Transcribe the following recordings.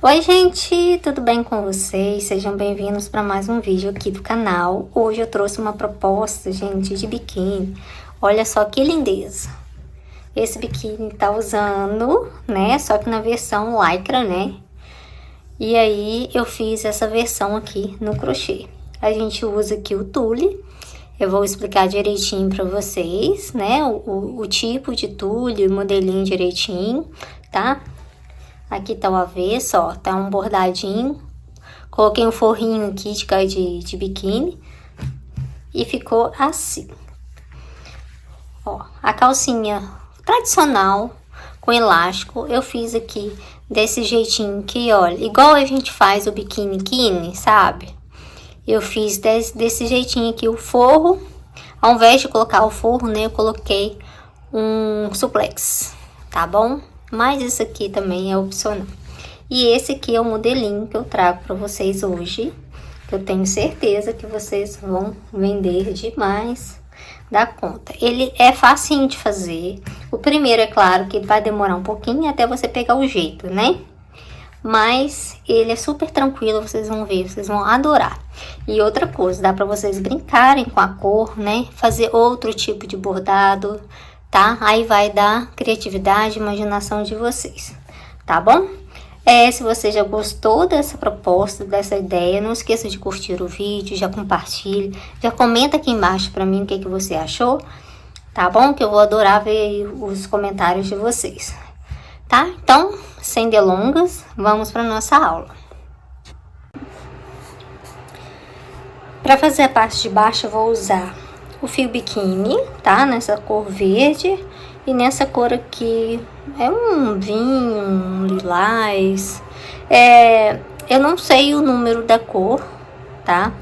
Oi gente, tudo bem com vocês? Sejam bem-vindos para mais um vídeo aqui do canal. Hoje eu trouxe uma proposta, gente, de biquíni. Olha só que lindeza. Esse biquíni tá usando, né, só que na versão lycra, né? E aí eu fiz essa versão aqui no crochê. A gente usa aqui o tule. Eu vou explicar direitinho para vocês, né, o tipo de tule, o modelinho direitinho, tá? Aqui tá o avesso, ó, tá um bordadinho. Coloquei um forrinho aqui de biquíni. E ficou assim. Ó, a calcinha tradicional, com elástico, eu fiz aqui desse jeitinho aqui, olha. Igual a gente faz o biquíni, sabe? Eu fiz desse jeitinho aqui o forro. Ao invés de colocar o forro, né, eu coloquei um suplex, tá bom? Mas isso aqui também é opcional. E esse aqui é o modelinho que eu trago para vocês hoje. Eu tenho certeza que vocês vão vender demais da conta. Ele é facinho de fazer. O primeiro, é claro, que ele vai demorar um pouquinho até você pegar o jeito, né? Mas ele é super tranquilo, vocês vão ver, vocês vão adorar. E outra coisa, dá para vocês brincarem com a cor, né? Fazer outro tipo de bordado, tá? Aí vai dar criatividade, imaginação de vocês, tá bom? Se você já gostou dessa proposta, dessa ideia, não esqueça de curtir o vídeo, já compartilhe, já comenta aqui embaixo para mim o que você achou, tá bom? Que eu vou adorar ver os comentários de vocês, tá? Então, sem delongas, vamos para nossa aula. Para fazer a parte de baixo, eu vou usar o fio biquíni, tá? Nessa cor verde e nessa cor aqui, é um vinho, um lilás. Eu não sei o número da cor, tá?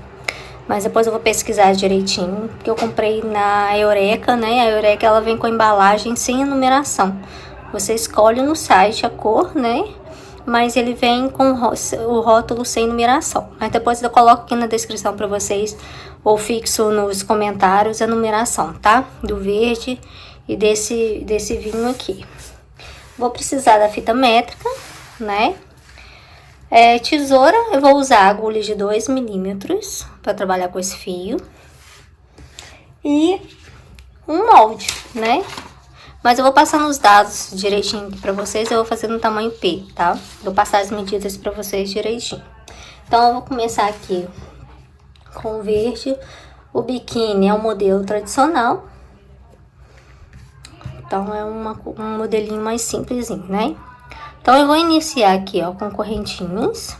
Mas depois eu vou pesquisar direitinho, porque eu comprei na Eureka, né? A Eureka, ela vem com a embalagem sem a numeração. Você escolhe no site a cor, né? Mas ele vem com o rótulo sem numeração. Mas depois eu coloco aqui na descrição para vocês, ou fixo nos comentários a numeração, tá? Do verde e desse vinho aqui. Vou precisar da fita métrica, né? Tesoura, eu vou usar agulha de 2 milímetros para trabalhar com esse fio. E um molde, né? Mas eu vou passando os dados direitinho aqui pra vocês, eu vou fazer no tamanho P, tá? Vou passar as medidas pra vocês direitinho. Então, eu vou começar aqui com o verde. O biquíni é um modelo tradicional. Então, é um modelinho mais simplesinho, né? Então, eu vou iniciar aqui, ó, com correntinhas.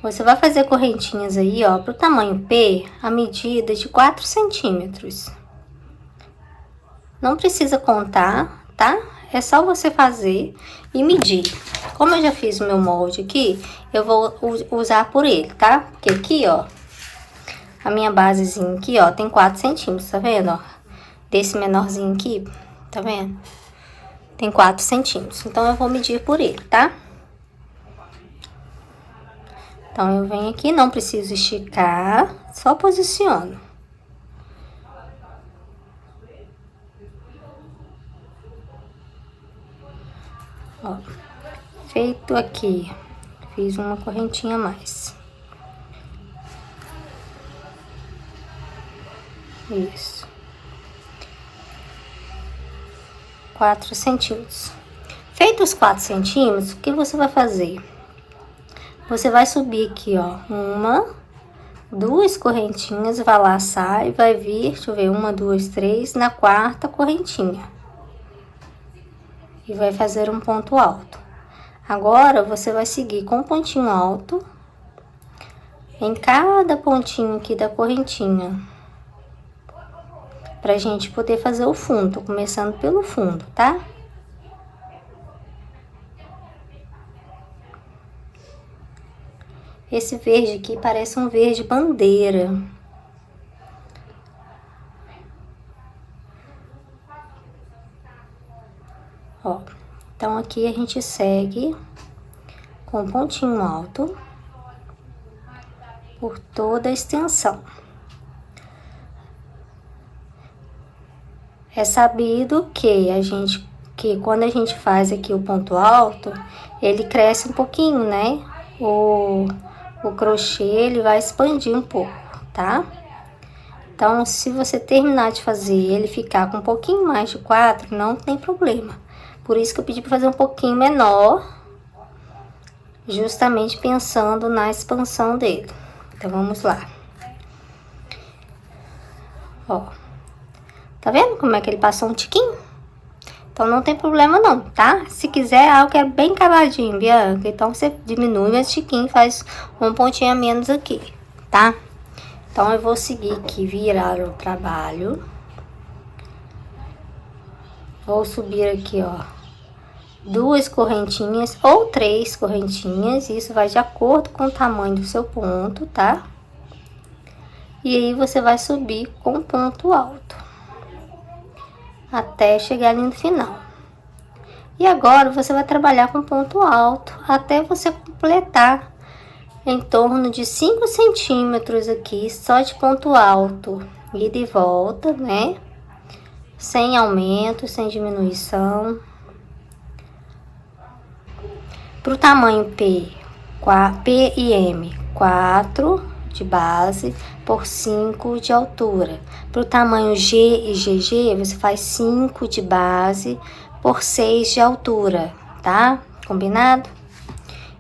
Você vai fazer correntinhas aí, ó, pro tamanho P, a medida de 4 centímetros. Não precisa contar, tá? É só você fazer e medir. Como eu já fiz o meu molde aqui, eu vou usar por ele, tá? Porque aqui, ó, a minha basezinha aqui, ó, tem 4 centímetros, tá vendo, ó? Desse menorzinho aqui, tá vendo? Tem 4 centímetros. Então, eu vou medir por ele, tá? Então, eu venho aqui, não preciso esticar, só posiciono. Ó, feito aqui, fiz uma correntinha a mais. Isso. 4 centímetros. Feito os 4 centímetros, o que você vai fazer? Você vai subir aqui, ó, 1, 2 correntinhas, vai laçar e vai vir, deixa eu ver, 1, 2, 3, na 4ª correntinha. E vai fazer um ponto alto. Agora, você vai seguir com um pontinho alto em cada pontinho aqui da correntinha. Pra gente poder fazer o fundo. Tô começando pelo fundo, tá? Esse verde aqui parece um verde bandeira. Ó, então aqui a gente segue com um pontinho alto por toda a extensão. É sabido que a gente que quando a gente faz aqui o ponto alto, ele cresce um pouquinho, né? O crochê, ele vai expandir um pouco, tá? Então, se você terminar de fazer ele ficar com um pouquinho mais de 4, não tem problema. Por isso que eu pedi para fazer um pouquinho menor, justamente pensando na expansão dele. Então, vamos lá. Ó, tá vendo como é que ele passou um tiquinho? Então, não tem problema não, tá? Se quiser, eu quero bem cavadinho, Bianca. Então, você diminui esse tiquinho e faz um pontinho a menos aqui, tá? Então, eu vou seguir aqui, virar o trabalho. Vou subir aqui, ó, 2 correntinhas ou 3 correntinhas. Isso vai de acordo com o tamanho do seu ponto, tá? E aí, você vai subir com ponto alto até chegar ali no final. E agora, você vai trabalhar com ponto alto até você completar em torno de 5 centímetros aqui, só de ponto alto. Ida e volta, né? Sem aumento, sem diminuição. Pro tamanho P e M, 4 de base por 5 de altura. Pro tamanho G e GG, você faz 5 de base por 6 de altura, tá? Combinado?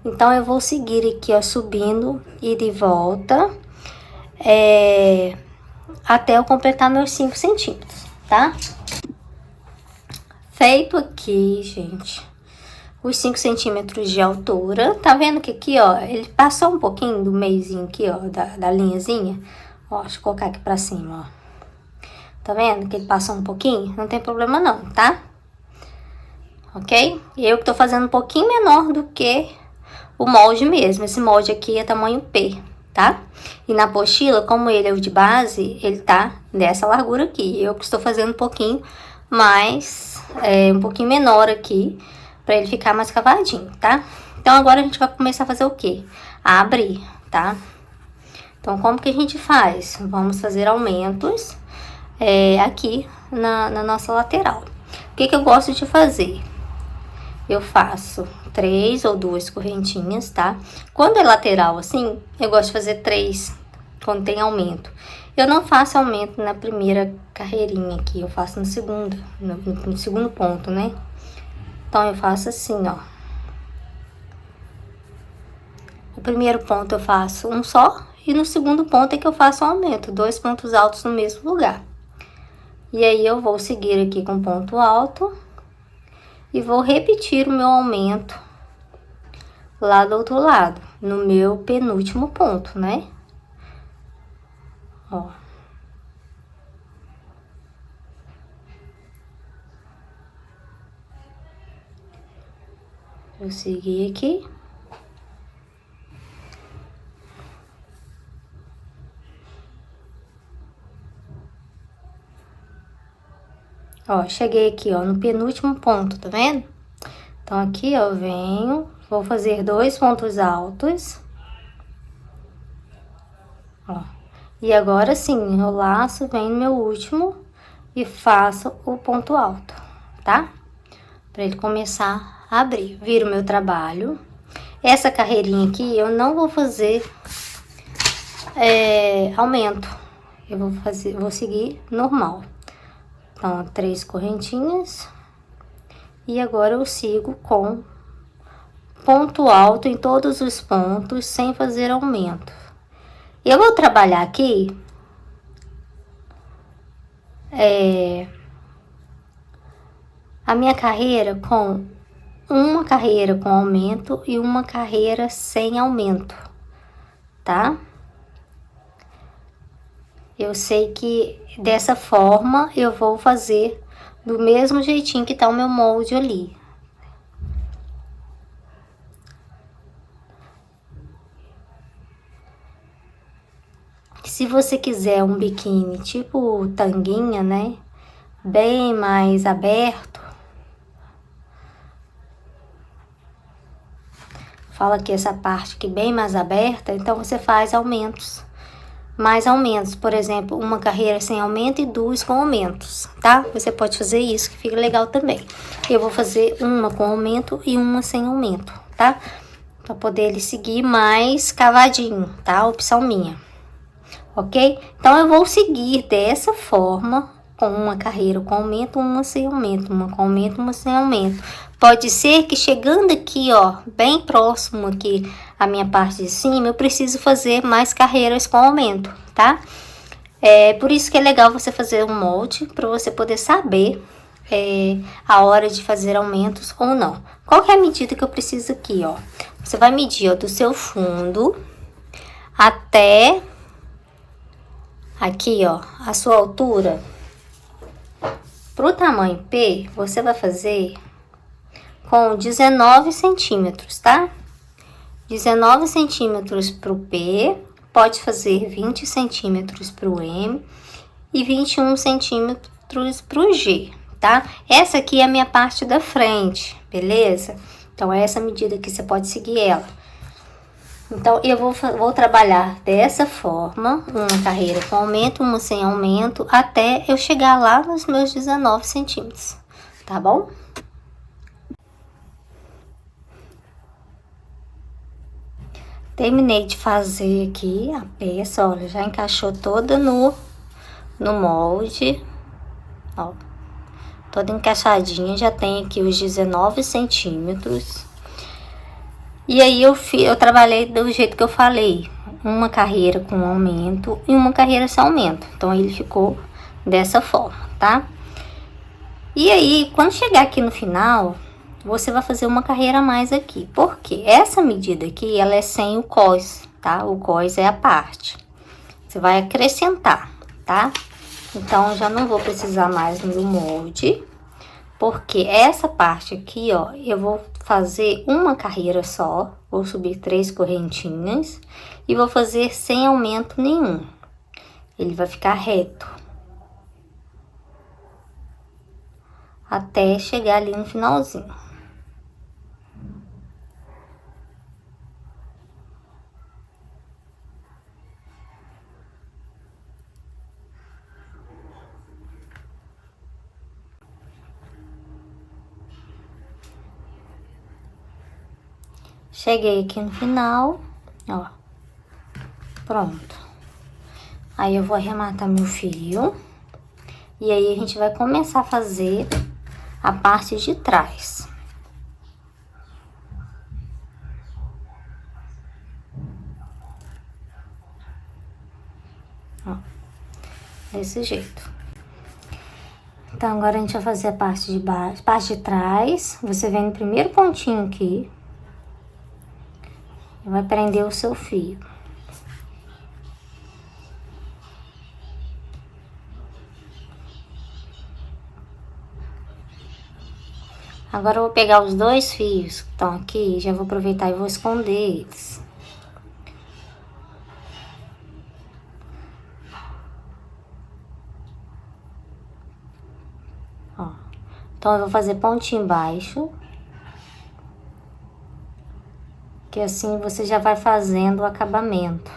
Então, eu vou seguir aqui, ó, subindo e de volta, até eu completar meus 5 centímetros, tá? Feito aqui, gente, os 5 centímetros de altura. Tá vendo que aqui, ó, ele passou um pouquinho do meiozinho aqui, ó, da linhazinha? Ó, deixa eu colocar aqui pra cima, ó. Tá vendo que ele passou um pouquinho? Não tem problema não, tá? Ok? Eu que tô fazendo um pouquinho menor do que o molde mesmo. Esse molde aqui é tamanho P, tá? E na apostila, como ele é o de base, ele tá dessa largura aqui. Eu que estou fazendo um pouquinho mais, um pouquinho menor aqui, pra ele ficar mais cavadinho, tá? Então, agora a gente vai começar a fazer o quê? A abrir, tá? Então, como que a gente faz? Vamos fazer aumentos aqui na nossa lateral. O que que eu gosto de fazer? Eu faço 3 ou 2 correntinhas, tá? Quando é lateral assim, eu gosto de fazer 3, quando tem aumento. Eu não faço aumento na primeira carreirinha aqui, eu faço na segunda, no segundo ponto, né? Então, eu faço assim, ó. O primeiro ponto eu faço um só, e no segundo ponto é que eu faço um aumento, 2 pontos altos no mesmo lugar. E aí, eu vou seguir aqui com ponto alto e vou repetir o meu aumento lá do outro lado, no meu penúltimo ponto, né? Ó. Eu segui aqui. Ó, cheguei aqui, ó, no penúltimo ponto, tá vendo? Então, aqui, ó, eu venho, vou fazer 2 pontos altos. Ó. E agora sim, eu laço, venho no meu último e faço o ponto alto, tá? Pra ele começar a abrir. Viro o meu trabalho. Essa carreirinha aqui, eu não vou fazer aumento. Eu vou seguir normal. Então, 3 correntinhas. E agora eu sigo com ponto alto em todos os pontos, sem fazer aumento. Eu vou trabalhar aqui a minha carreira com uma carreira com aumento e uma carreira sem aumento, tá? Eu sei que dessa forma eu vou fazer do mesmo jeitinho que tá o meu molde ali. Se você quiser um biquíni tipo tanguinha, né? Bem mais aberto. Fala aqui essa parte aqui bem mais aberta, então você faz aumentos mais aumentos, por exemplo, uma carreira sem aumento e duas com aumentos, tá? Você pode fazer isso, que fica legal também. Eu vou fazer uma com aumento e uma sem aumento, tá? Pra poder ele seguir mais cavadinho, tá? Opção minha, ok? Então, eu vou seguir dessa forma, com uma carreira com aumento, uma sem aumento, uma com aumento, uma sem aumento. Pode ser que chegando aqui, ó, bem próximo aqui a minha parte de cima, eu preciso fazer mais carreiras com aumento, tá? Por isso que é legal você fazer um molde, para você poder saber a hora de fazer aumentos ou não. Qual que é a medida que eu preciso aqui, ó? Você vai medir, ó, do seu fundo até aqui, ó, a sua altura. Pro tamanho P, você vai fazer com 19 centímetros, tá? 19 centímetros pro P, pode fazer 20 centímetros pro M e 21 centímetros pro G, tá? Essa aqui é a minha parte da frente, beleza? Então, é essa medida aqui, você pode seguir ela. Então, eu vou trabalhar dessa forma, uma carreira com aumento, uma sem aumento, até eu chegar lá nos meus 19 centímetros, tá bom? Terminei de fazer aqui a peça, olha, já encaixou toda no molde, ó, toda encaixadinha, já tem aqui os 19 centímetros. E aí eu trabalhei do jeito que eu falei, uma carreira com aumento e uma carreira sem aumento. Então, ele ficou dessa forma, tá? E aí, quando chegar aqui no final, você vai fazer uma carreira a mais aqui. Porque essa medida aqui, ela é sem o cós, tá? O cós é a parte. Você vai acrescentar, tá? Então, eu já não vou precisar mais do molde. Porque essa parte aqui, ó, eu vou fazer uma carreira só. Vou subir 3 correntinhas. E vou fazer sem aumento nenhum. Ele vai ficar reto. Até chegar ali no finalzinho. Cheguei aqui no final, ó, pronto. Aí eu vou arrematar meu fio. E aí a gente vai começar a fazer a parte de trás. Ó, desse jeito. Então, agora a gente vai fazer a parte de baixo, parte de trás. Você vem no primeiro pontinho aqui. E vai prender o seu fio. Agora eu vou pegar os dois fios que estão aqui, já vou aproveitar e vou esconder eles. Ó. Então, eu vou fazer pontinho baixo. Que assim você já vai fazendo o acabamento.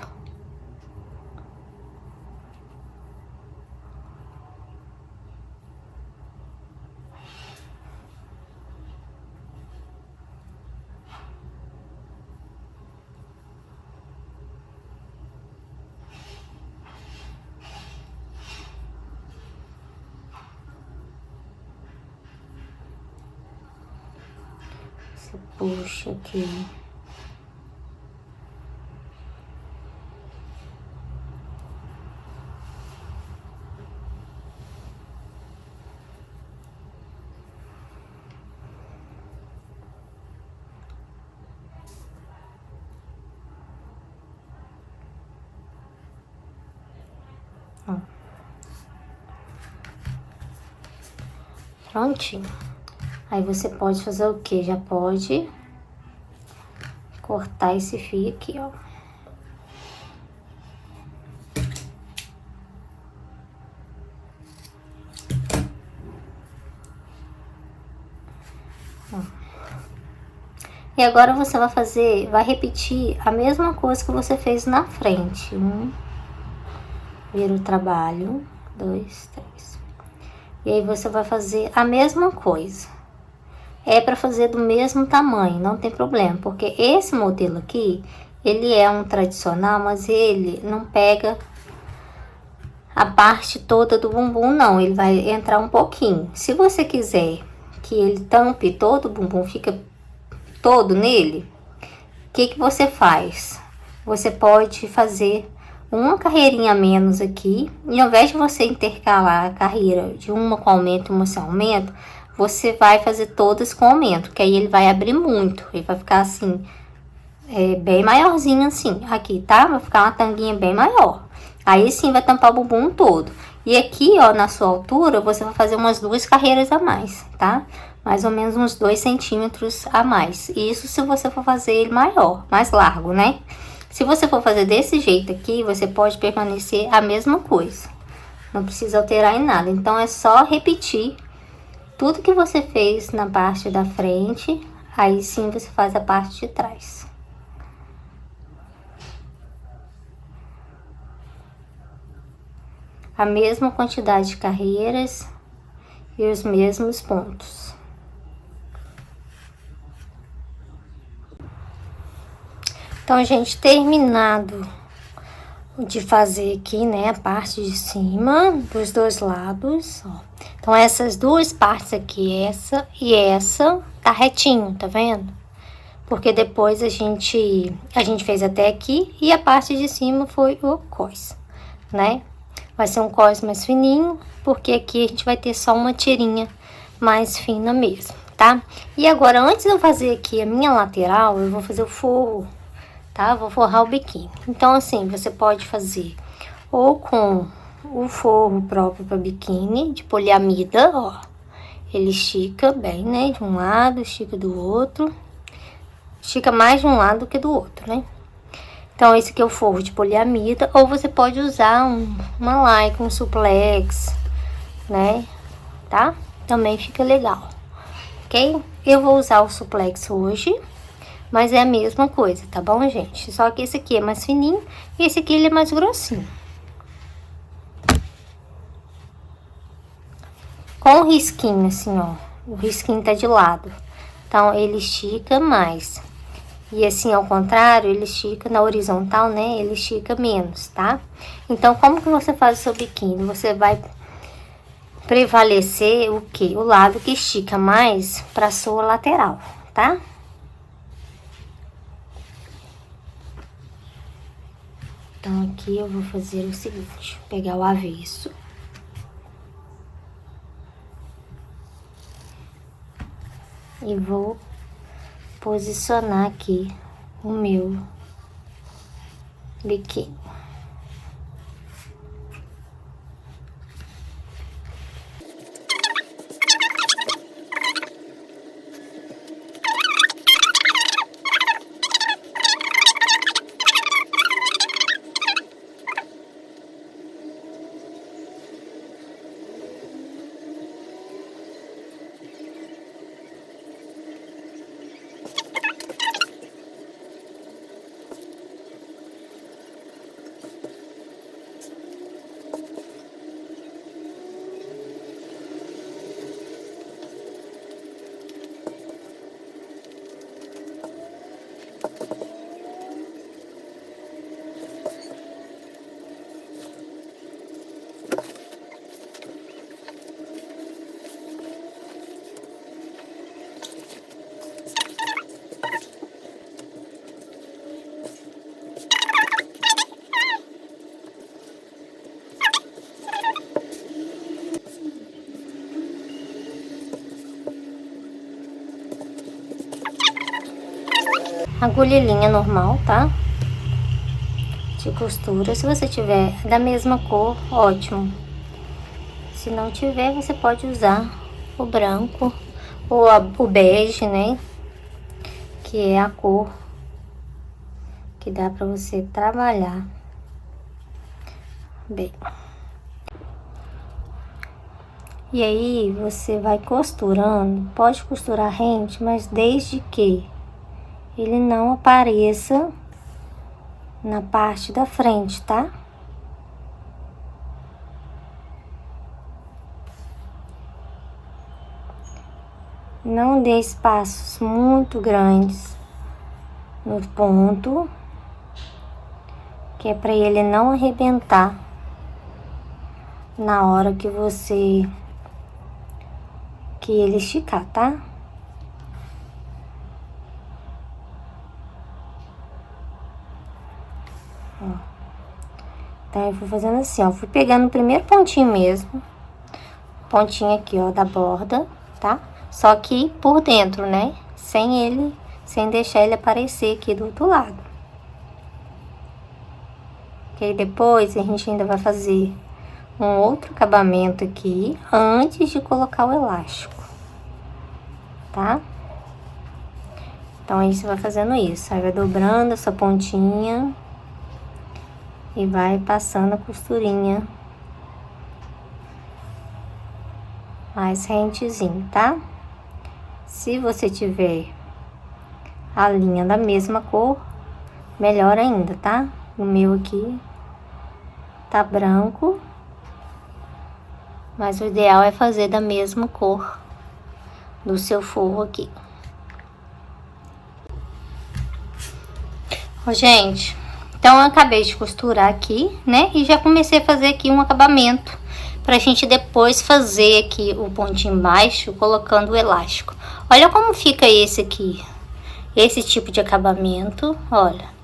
Você puxa aqui. Prontinho. Aí você pode fazer o quê? Já pode cortar esse fio aqui, ó. E agora você vai repetir a mesma coisa que você fez na frente. 1, vira o trabalho, 2, 3. E aí você vai fazer a mesma coisa. É para fazer do mesmo tamanho, não tem problema, porque esse modelo aqui, ele é um tradicional, mas ele não pega a parte toda do bumbum, não. Ele vai entrar um pouquinho. Se você quiser que ele tampe todo o bumbum, fica todo nele, o que que você faz? Você pode fazer uma carreirinha a menos aqui, e ao invés de você intercalar a carreira de uma com aumento e uma sem aumento, você vai fazer todas com aumento, que aí ele vai abrir muito, ele vai ficar assim, bem maiorzinho assim, aqui, tá? Vai ficar uma tanguinha bem maior. Aí sim vai tampar o bumbum todo. E aqui, ó, na sua altura, você vai fazer umas 2 carreiras a mais, tá? Mais ou menos uns 2 centímetros a mais. Isso se você for fazer ele maior, mais largo, né? Se você for fazer desse jeito aqui, você pode permanecer a mesma coisa. Não precisa alterar em nada. Então, é só repetir tudo que você fez na parte da frente. Aí sim você faz a parte de trás. A mesma quantidade de carreiras e os mesmos pontos. Então, gente, terminado de fazer aqui, né, a parte de cima dos 2 lados, ó. Então, essas 2 partes aqui, essa e essa, tá retinho, tá vendo? Porque depois a gente fez até aqui e a parte de cima foi o cós, né? Vai ser um cós mais fininho, porque aqui a gente vai ter só uma tirinha mais fina mesmo, tá? E agora, antes de eu fazer aqui a minha lateral, eu vou fazer o forro, tá? Vou forrar o biquíni. Então, assim, você pode fazer ou com o forro próprio para biquíni, de poliamida, ó. Ele estica bem, né? De um lado, estica do outro. Estica mais de um lado do que do outro, né? Então, esse aqui é o forro de poliamida. Ou você pode usar uma lycra, um suplex, né? Tá? Também fica legal, ok? Eu vou usar o suplex hoje, mas é a mesma coisa, tá bom, gente? Só que esse aqui é mais fininho e esse aqui ele é mais grossinho. Com o risquinho, assim, ó. O risquinho tá de lado. Então, ele estica mais. E assim, ao contrário, ele estica na horizontal, né? Ele estica menos, tá? Então, como que você faz o seu biquíni? Você vai prevalecer o quê? O lado que estica mais pra sua lateral, tá? Então, aqui eu vou fazer o seguinte, pegar o avesso. E vou posicionar aqui o meu biquíni. Agulha e linha normal, tá? De costura. Se você tiver da mesma cor, ótimo. Se não tiver, você pode usar o branco ou o bege, né? Que é a cor que dá pra você trabalhar bem. E aí, você vai costurando. Pode costurar rente, mas desde que ele não apareça na parte da frente, tá? Não dê espaços muito grandes no ponto, que é para ele não arrebentar na hora que ele esticar, tá? Ó. Então eu vou fazendo assim, ó, fui pegando o primeiro pontinho mesmo, pontinho aqui, ó, da borda, tá? Só que por dentro, né? Sem deixar ele aparecer aqui do outro lado. Que aí depois a gente ainda vai fazer um outro acabamento aqui antes de colocar o elástico, tá? Então aí você vai fazendo isso, aí vai dobrando essa pontinha e vai passando a costurinha mais rentezinho, tá? Se você tiver a linha da mesma cor, melhor ainda, tá? O meu aqui tá branco, mas o ideal é fazer da mesma cor do seu forro aqui. Ó, gente, então eu acabei de costurar aqui, né? E já comecei a fazer aqui um acabamento pra gente depois fazer aqui o pontinho baixo colocando o elástico. Olha como fica esse aqui, esse tipo de acabamento, olha.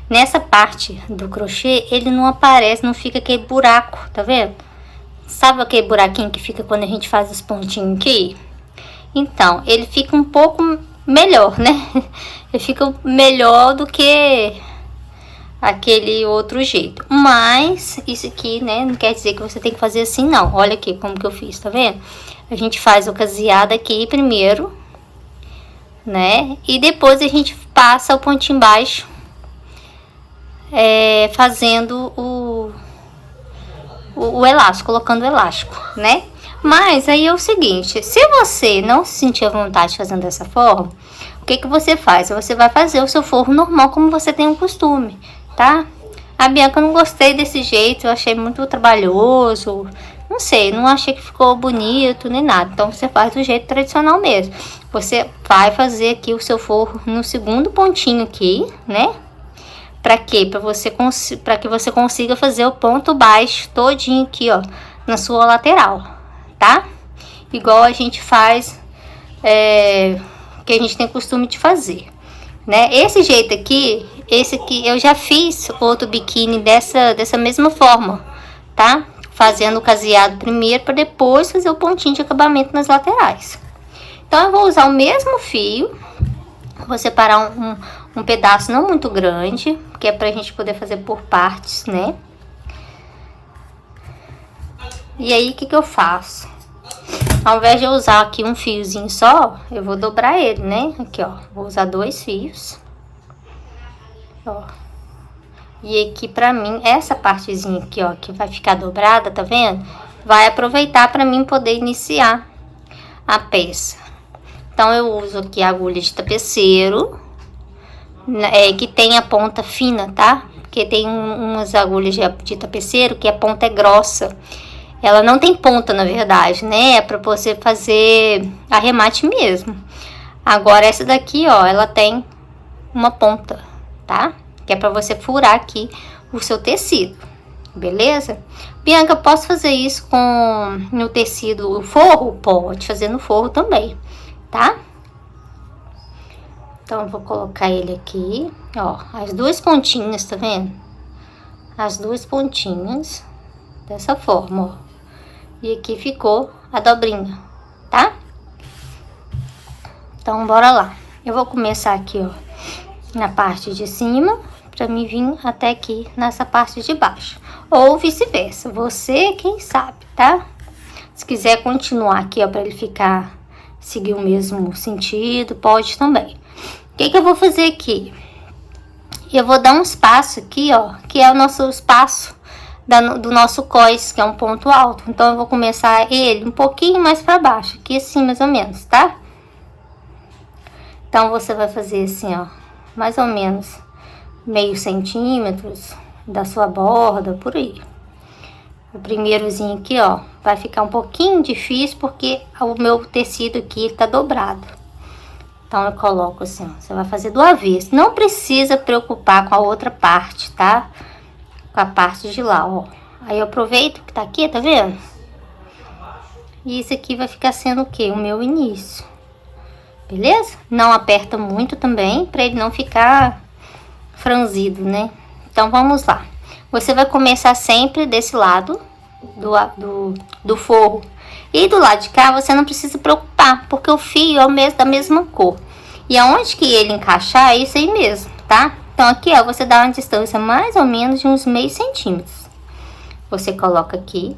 Nessa parte do crochê, ele não aparece, não fica aquele buraco, tá vendo? Sabe aquele buraquinho que fica quando a gente faz os pontinhos aqui? Então, ele fica um pouco melhor, né? Ele fica melhor do que aquele outro jeito. Mas, isso aqui, né, não quer dizer que você tem que fazer assim, não. Olha aqui como que eu fiz, tá vendo? A gente faz o caseado aqui primeiro, né? E depois a gente passa o pontinho baixo, fazendo o elástico, colocando o elástico, né? Mas aí é o seguinte, se você não se sentir à vontade fazendo dessa forma, o que que você faz? Você vai fazer o seu forro normal como você tem o costume, tá? A Bianca, eu não gostei desse jeito, eu achei muito trabalhoso, não sei, não achei que ficou bonito nem nada. Então você faz do jeito tradicional mesmo. Você vai fazer aqui o seu forro no segundo pontinho aqui, né? Pra quê? Pra que você consiga fazer o ponto baixo todinho aqui, ó, na sua lateral, tá? Igual a gente faz, que a gente tem costume de fazer, né? Esse jeito aqui, esse aqui, eu já fiz outro biquíni dessa mesma forma, tá? Fazendo o caseado primeiro, para depois fazer o pontinho de acabamento nas laterais. Então, eu vou usar o mesmo fio, vou separar um pedaço não muito grande, que é pra gente poder fazer por partes, né? E aí, o que que eu faço? Ao invés de eu usar aqui um fiozinho só, eu vou dobrar ele, né? Aqui, ó, vou usar 2 fios. Ó. E aqui pra mim, essa partezinha aqui, ó, que vai ficar dobrada, tá vendo? Vai aproveitar pra mim poder iniciar a peça. Então, eu uso aqui a agulha de tapeceiro, que tem a ponta fina, tá? Porque tem umas agulhas de tapeceiro que a ponta é grossa. Ela não tem ponta, na verdade, né? É pra você fazer arremate mesmo. Agora, essa daqui, ó, ela tem uma ponta, tá? Que é pra você furar aqui o seu tecido, beleza? Bianca, eu posso fazer isso no tecido, o forro? Pode fazer no forro também, tá? Então, eu vou colocar ele aqui, ó, as 2 pontinhas, tá vendo? As 2 pontinhas, dessa forma, ó. E aqui ficou a dobrinha, tá? Então, bora lá. Eu vou começar aqui, ó, na parte de cima, pra mim vir até aqui nessa parte de baixo. Ou vice-versa, você quem sabe, tá? Se quiser continuar aqui, ó, pra ele seguir o mesmo sentido, pode também. O que que eu vou fazer aqui? Eu vou dar um espaço aqui, ó, que é o nosso espaço do nosso cós, que é um ponto alto. Então, eu vou começar ele um pouquinho mais pra baixo, aqui assim, mais ou menos, tá? Então, você vai fazer assim, ó, mais ou menos meio centímetros da sua borda, por aí. O primeirozinho aqui, ó, vai ficar um pouquinho difícil porque o meu tecido aqui tá dobrado. Então, eu coloco assim, ó, você vai fazer do avesso. Não precisa preocupar com a outra parte, tá? Com a parte de lá, ó. Aí eu aproveito que tá aqui, tá vendo? E isso aqui vai ficar sendo o quê? O meu início. Beleza? Não aperta muito também, pra ele não ficar franzido, né? Então, vamos lá. Você vai começar sempre desse lado do forro. E do lado de cá você não precisa preocupar, porque o fio é o mesmo, da mesma cor. E aonde que ele encaixar é isso aí mesmo, tá? Então aqui, ó, você dá uma distância mais ou menos de uns meio centímetros. Você coloca aqui.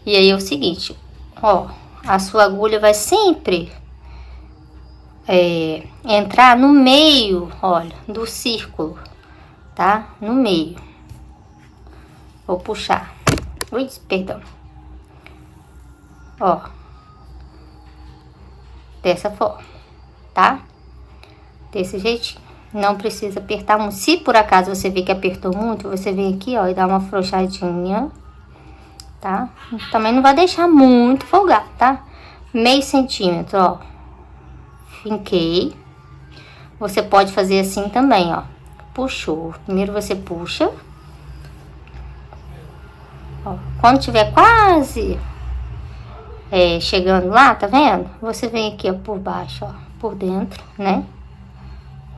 E aí é o seguinte, ó, a sua agulha vai sempre entrar no meio, olha, do círculo, tá? No meio. Vou puxar. Ui, perdão. Ó. Dessa forma, tá? Desse jeitinho. Não precisa apertar muito. Se por acaso você vê que apertou muito, você vem aqui, ó, e dá uma afrouxadinha, tá? Também não vai deixar muito folgado, tá? Meio centímetro, ó. Finquei. Você pode fazer assim também, ó. Puxou. Primeiro você puxa. Ó, quando tiver quase chegando lá, tá vendo? Você vem aqui, ó, por baixo, ó, por dentro, né?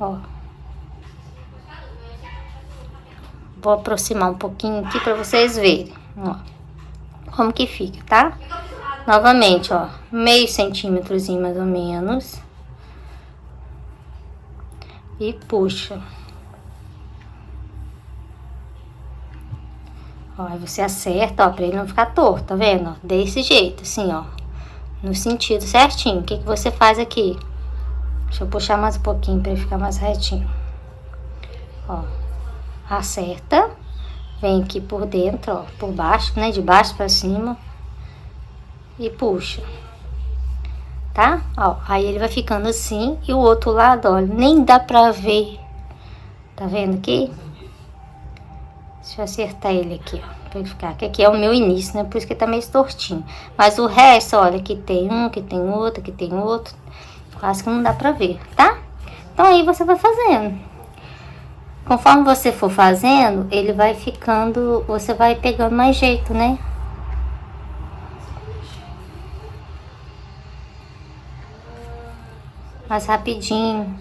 Ó. Vou aproximar um pouquinho aqui pra vocês verem, ó. Como que fica, tá? Novamente, ó, meio centímetrozinho mais ou menos. E puxa. Ó, aí você acerta, ó, pra ele não ficar torto, tá vendo? Ó, desse jeito, assim, ó. No sentido certinho. O que que você faz aqui? Deixa eu puxar mais um pouquinho pra ele ficar mais retinho. Ó. Acerta. Vem aqui por dentro, ó. Por baixo, né? De baixo pra cima. E puxa. Tá? Ó. Aí ele vai ficando assim. E o outro lado, ó, nem dá pra ver. Tá vendo aqui? Deixa eu acertar ele aqui, ó, pra ele ficar, que aqui é o meu início, né, por isso que tá meio tortinho. Mas o resto, olha, aqui tem um, aqui tem outro, aqui tem outro, quase que não dá pra ver, tá? Então aí você vai fazendo. Conforme você for fazendo, ele vai ficando, você vai pegando mais jeito, né? Mais rapidinho.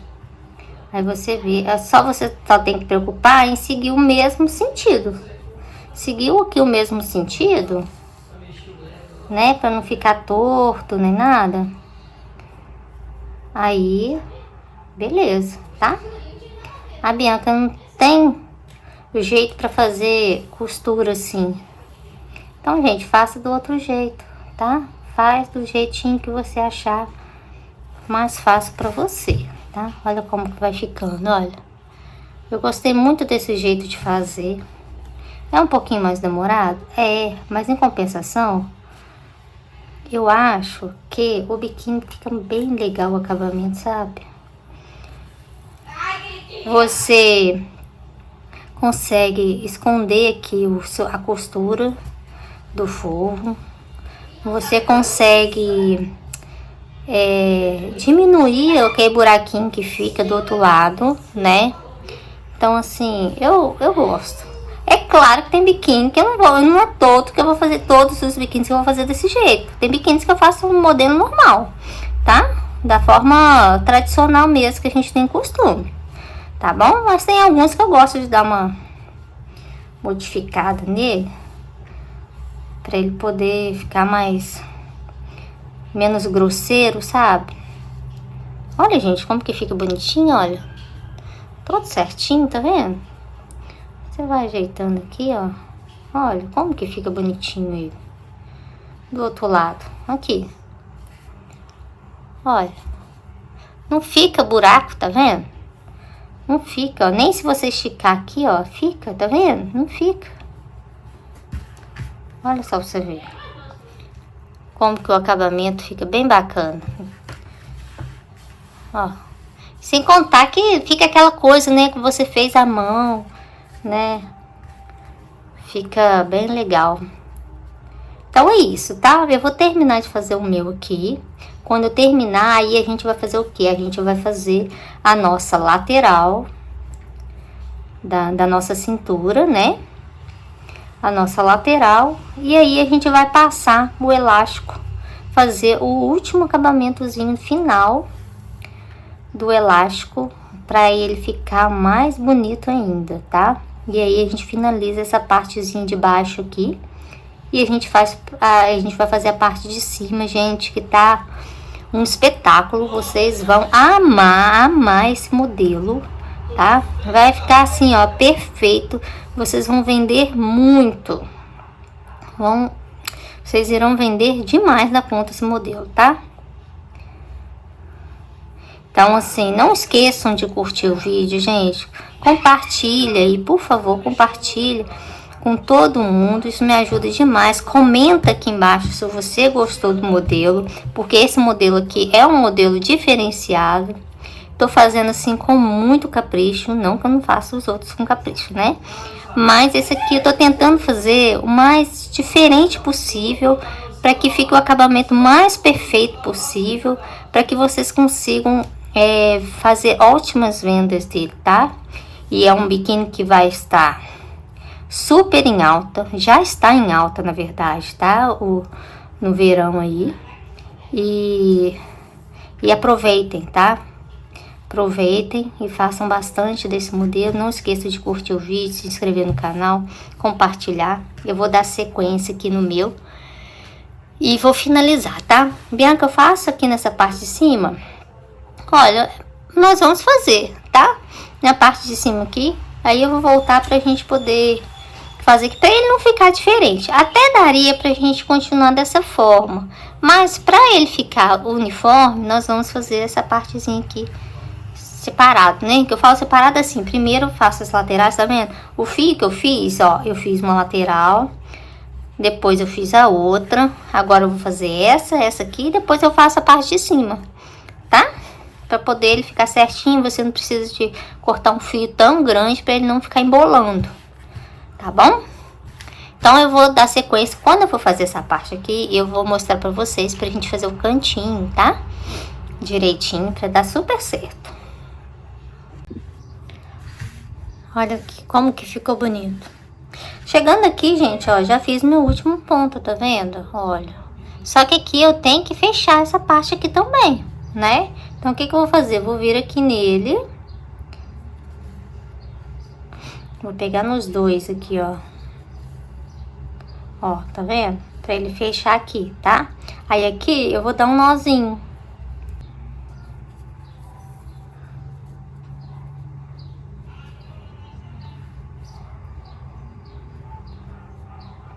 Aí você vê, você só tem que preocupar em seguir o mesmo sentido. Seguiu aqui o mesmo sentido, né? Pra não ficar torto nem nada. Aí, beleza, tá? A Bianca não tem jeito pra fazer costura assim. Então, gente, faça do outro jeito, tá? Faz do jeitinho que você achar mais fácil pra você. Tá? Olha como que vai ficando, olha. Eu gostei muito desse jeito de fazer. É um pouquinho mais demorado? É, mas em compensação, eu acho que o biquíni fica bem legal o acabamento, sabe? Você consegue esconder aqui a costura do forro. Você consegue diminuir aquele buraquinho que fica do outro lado, né? Então, assim, eu gosto. É claro que tem biquíni que eu não é todo que eu vou fazer, todos os biquínis que eu vou fazer desse jeito. Tem biquínis que eu faço um modelo normal, tá? Da forma tradicional mesmo que a gente tem costume, tá bom? Mas tem alguns que eu gosto de dar uma modificada nele, pra ele poder ficar menos grosseiro, sabe? Olha, gente, como que fica bonitinho, olha. Todo certinho, tá vendo? Você vai ajeitando aqui, ó. Olha, como que fica bonitinho ele. Do outro lado, aqui. Olha. Não fica buraco, tá vendo? Não fica, ó. Nem se você esticar aqui, ó, fica, tá vendo? Não fica. Olha só pra você ver. Como que o acabamento fica bem bacana. Ó. Sem contar que fica aquela coisa, né, que você fez à mão, né? Fica bem legal. Então é isso, tá? Eu vou terminar de fazer o meu aqui. Quando eu terminar, aí a gente vai fazer o quê? A gente vai fazer a nossa lateral da nossa cintura, né? A nossa lateral. E aí a gente vai passar o elástico, fazer o último acabamentozinho final do elástico, para ele ficar mais bonito ainda, tá? E aí a gente finaliza essa partezinha de baixo aqui. E a gente vai fazer a parte de cima, gente, que tá um espetáculo. Vocês vão amar esse modelo, tá? Vai ficar assim, ó, perfeito. Vocês vão vender muito. Vocês irão vender demais da conta esse modelo, tá? Então, assim, não esqueçam de curtir o vídeo, gente. Compartilha aí, por favor, compartilha com todo mundo, isso me ajuda demais. Comenta aqui embaixo se você gostou do modelo, porque esse modelo aqui é um modelo diferenciado. Tô fazendo assim com muito capricho, não que eu não faça os outros com capricho, né? Mas esse aqui eu tô tentando fazer o mais diferente possível, para que fique o acabamento mais perfeito possível, para que vocês consigam fazer ótimas vendas dele, tá? E é um biquíni que vai estar super em alta, já está em alta na verdade, tá? No verão aí. E aproveitem, tá? Aproveitem e façam bastante desse modelo. Não esqueça de curtir o vídeo, se inscrever no canal, compartilhar. Eu vou dar sequência aqui no meu e vou finalizar, tá? Bianca, eu faço aqui nessa parte de cima. Olha, nós vamos fazer, tá? Na parte de cima aqui. Aí eu vou voltar pra gente poder fazer aqui, pra ele não ficar diferente. Até daria pra gente continuar dessa forma, mas pra ele ficar uniforme, nós vamos fazer essa partezinha aqui separado, né? Que eu falo separado assim, primeiro eu faço as laterais, tá vendo? O fio que eu fiz, ó, eu fiz uma lateral, depois eu fiz a outra, agora eu vou fazer essa aqui, e depois eu faço a parte de cima, tá? Pra poder ele ficar certinho, você não precisa de cortar um fio tão grande pra ele não ficar embolando, tá bom? Então eu vou dar sequência. Quando eu for fazer essa parte aqui, eu vou mostrar pra vocês, pra gente fazer o cantinho, tá? Direitinho, pra dar super certo. Olha aqui, como que ficou bonito. Chegando aqui, gente, ó, já fiz meu último ponto, tá vendo? Olha. Só que aqui eu tenho que fechar essa parte aqui também, né? Então o que que eu vou fazer? Eu vou vir aqui nele. Vou pegar nos dois aqui, ó. Ó, tá vendo? Pra ele fechar aqui, tá? Aí aqui eu vou dar um nozinho.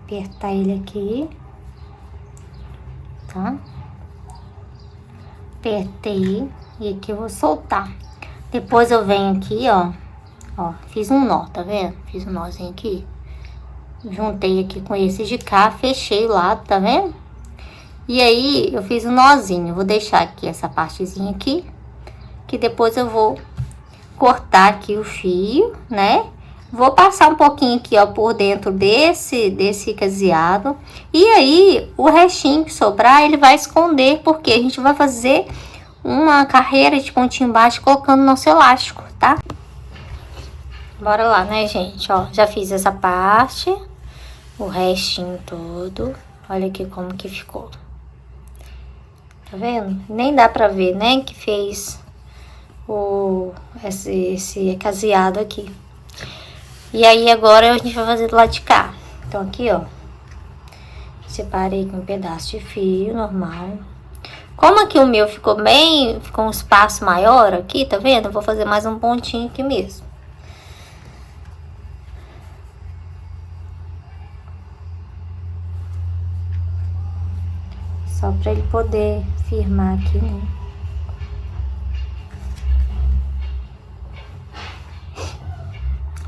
Apertar ele aqui. Tá? Apertei. E aqui eu vou soltar. Depois eu venho aqui, ó. Ó, fiz um nó, tá vendo? Fiz um nozinho aqui. Juntei aqui com esse de cá, fechei o lado, tá vendo? E aí, eu fiz um nozinho. Vou deixar aqui essa partezinha aqui, que depois eu vou cortar aqui o fio, né? Vou passar um pouquinho aqui, ó, por dentro desse caseado. E aí, o restinho que sobrar, ele vai esconder, porque a gente vai fazer uma carreira de pontinho baixo colocando nosso elástico, tá? Bora lá, né, gente? Ó, já fiz essa parte, o restinho todo. Olha aqui como que ficou. Tá vendo? Nem dá pra ver, né, que fez esse caseado aqui. E aí, agora a gente vai fazer do lado de cá. Então, aqui, ó, separei com um pedaço de fio normal. Como aqui o meu ficou um espaço maior aqui, tá vendo? Eu vou fazer mais um pontinho aqui mesmo. Só pra ele poder firmar aqui, né?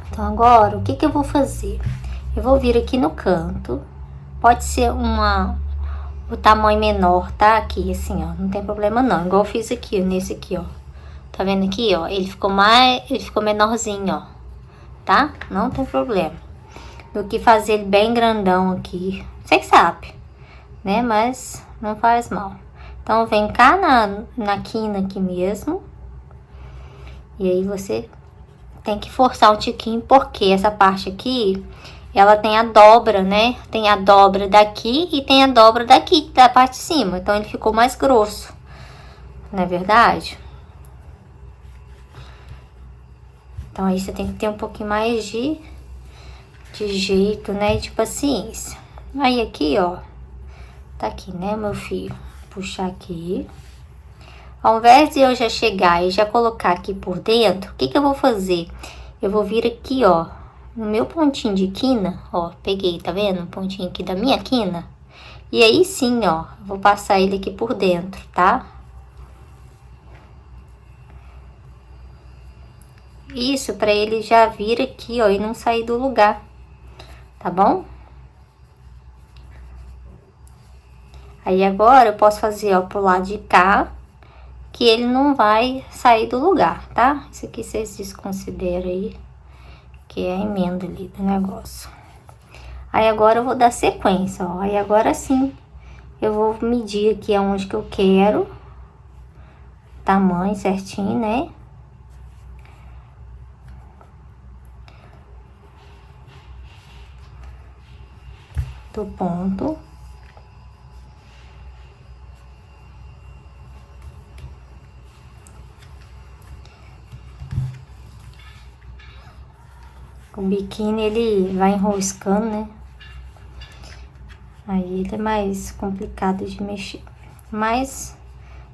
Então, agora, o que que eu vou fazer? Eu vou vir aqui no canto. Pode ser o tamanho menor, tá? Aqui, assim, ó. Não tem problema não. Igual eu fiz aqui, ó, nesse aqui, ó. Tá vendo aqui, ó? Ele ficou menorzinho, ó. Tá? Não tem problema. do que fazer ele bem grandão aqui. Você que sabe, né? Mas não faz mal. Então, vem cá na quina aqui mesmo. E aí, você tem que forçar um tiquinho, porque essa parte aqui, ela tem a dobra, né? Tem a dobra daqui e tem a dobra daqui, da parte de cima. Então, ele ficou mais grosso. Não é verdade? Então, aí você tem que ter um pouquinho mais de jeito, né? E de paciência. Aí, aqui, ó. Tá aqui, né, meu filho? Puxar aqui. Ao invés de eu já chegar e já colocar aqui por dentro, o que que eu vou fazer? Eu vou vir aqui, ó, no meu pontinho de quina, ó. Peguei, tá vendo? O pontinho aqui da minha quina. E aí, sim, ó, eu vou passar ele aqui por dentro, tá? Isso, pra ele já vir aqui, ó, e não sair do lugar, tá bom? Aí, agora, eu posso fazer, ó, pro lado de cá, que ele não vai sair do lugar, tá? Isso aqui vocês desconsideram aí, que é a emenda ali do negócio. Aí, agora, eu vou dar sequência, ó. Aí, agora sim, eu vou medir aqui aonde que eu quero, tamanho certinho, né? Do ponto. O biquíni, ele vai enroscando, né? Aí ele é mais complicado de mexer. Mas